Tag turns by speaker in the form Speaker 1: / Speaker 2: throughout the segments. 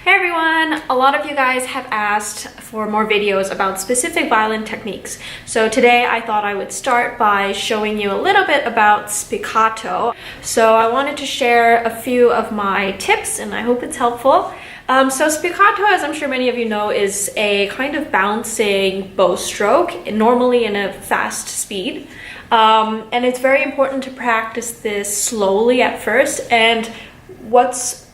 Speaker 1: Hey everyone! A lot of you guys have asked for more videos about specific violin techniques. So today I thought I would start by showing you a little bit about spiccato. So I wanted to share a few of my tips and I hope it's helpful. So spiccato, as I'm sure many of you know, is a kind of bouncing bow stroke, normally in a fast speed. And it's very important to practice this slowly at first. And what's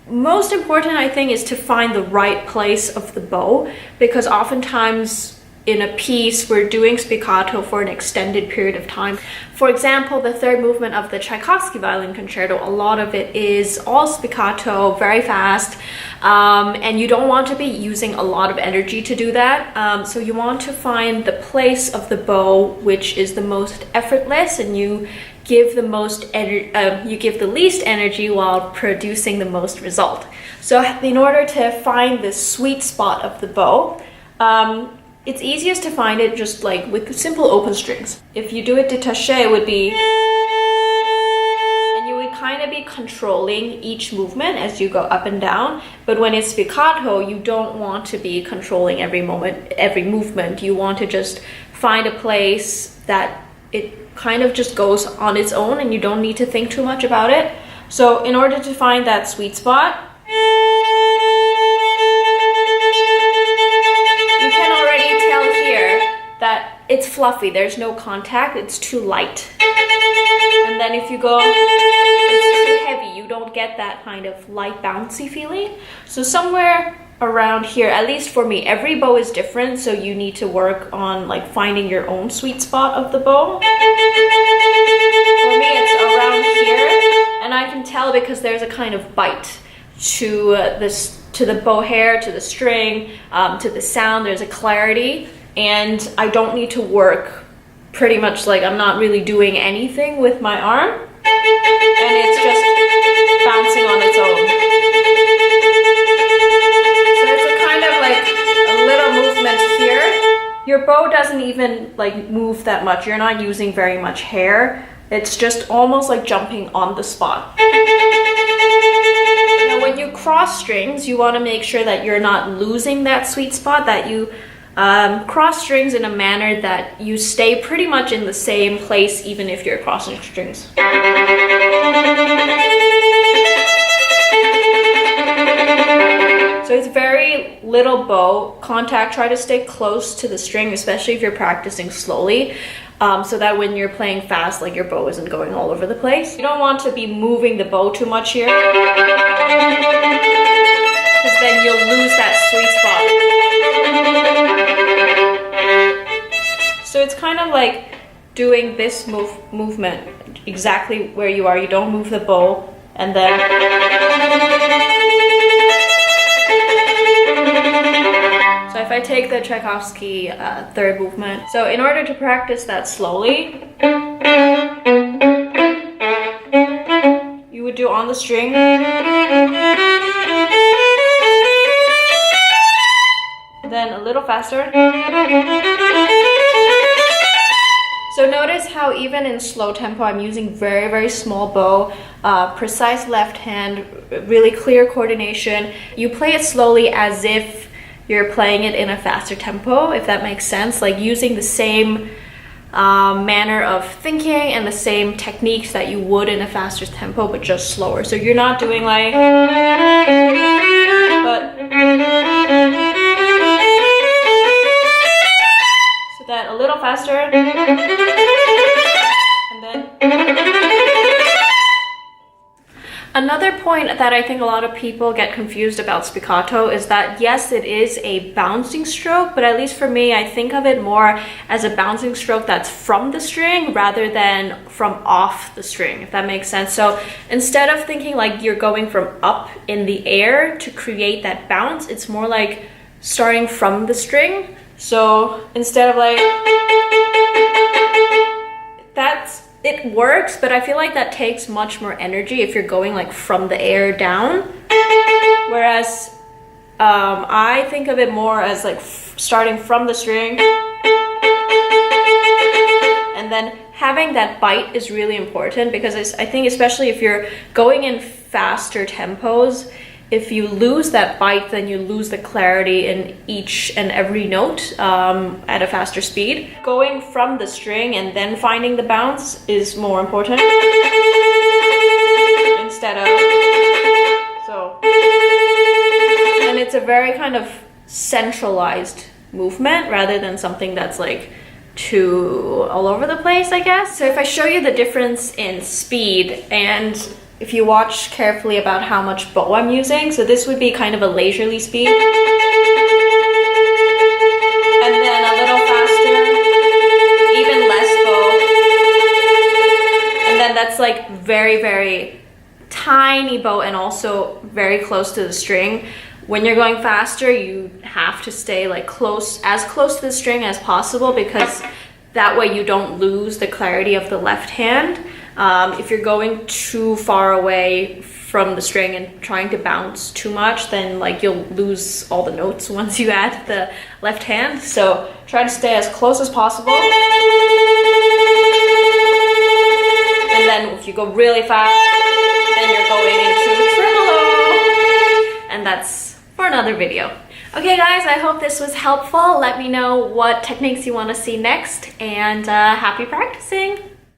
Speaker 1: most important, I think, is to find the right place of the bow, because oftentimes in a piece we're doing spiccato for an extended period of time. For example, the third movement of the Tchaikovsky violin concerto, a lot of it is all spiccato, very fast, and you don't want to be using a lot of energy to do that. So you want to find the place of the bow which is the most effortless, and you give the least energy while producing the most result. So in order to find the sweet spot of the bow, it's easiest to find it just like with simple open strings. If you do it détaché, it would be, and you would kind of be controlling each movement as you go up and down. But when it's spiccato, you don't want to be controlling every movement. You want to just find a place that it kind of just goes on its own and you don't need to think too much about it. So in order to find that sweet spot, you can already tell here that it's fluffy, there's no contact, it's too light. And then if you go, it's too heavy, you don't get that kind of light bouncy feeling. So somewhere around here, at least for me, every bow is different, so you need to work on like finding your own sweet spot of the bow. For me, it's around here, and I can tell because there's a kind of bite to the bow hair, to the string, to the sound. There's a clarity, and I don't need to work pretty much, like I'm not really doing anything with my arm, and it's just bouncing on its own. Your bow doesn't even like move that much. You're not using very much hair. It's just almost like jumping on the spot. Now when you cross strings, you want to make sure that you're not losing that sweet spot, that you cross strings in a manner that you stay pretty much in the same place even if you're crossing strings. So it's very little bow contact. Try to stay close to the string, especially if you're practicing slowly, so that when you're playing fast, like your bow isn't going all over the place. You don't want to be moving the bow too much here, because then you'll lose that sweet spot. So it's kind of like doing this movement exactly where you are. You don't move the bow, and then so if I take the Tchaikovsky third movement, so in order to practice that slowly, you would do on the string, then a little faster. So notice how even in slow tempo, I'm using very, very small bow, precise left hand, really clear coordination. You play it slowly as if you're playing it in a faster tempo, if that makes sense, like using the same manner of thinking and the same techniques that you would in a faster tempo, but just slower. So you're not doing like, but so that a little faster, and then. Another point that I think a lot of people get confused about spiccato is that yes, it is a bouncing stroke, but at least for me, I think of it more as a bouncing stroke that's from the string rather than from off the string, if that makes sense. So instead of thinking like you're going from up in the air to create that bounce, it's more like starting from the string. So instead of like, it works, but I feel like that takes much more energy if you're going like from the air down. Whereas I think of it more as like starting from the string, and then having that bite is really important, because I think especially if you're going in faster tempos, if you lose that bite, then you lose the clarity in each and every note at a faster speed. Going from the string and then finding the bounce is more important instead of so. And it's a very kind of centralized movement rather than something that's like too all over the place, I guess. So if I show you the difference in speed, and if you watch carefully about how much bow I'm using, so this would be kind of a leisurely speed. And then a little faster, even less bow. And then that's like very, very tiny bow and also very close to the string. When you're going faster, you have to stay like as close to the string as possible, because that way you don't lose the clarity of the left hand. If you're going too far away from the string and trying to bounce too much, then like you'll lose all the notes once you add the left hand. So try to stay as close as possible. And then if you go really fast, then you're going into tremolo. And that's for another video. Okay guys, I hope this was helpful. Let me know what techniques you want to see next, and happy practicing!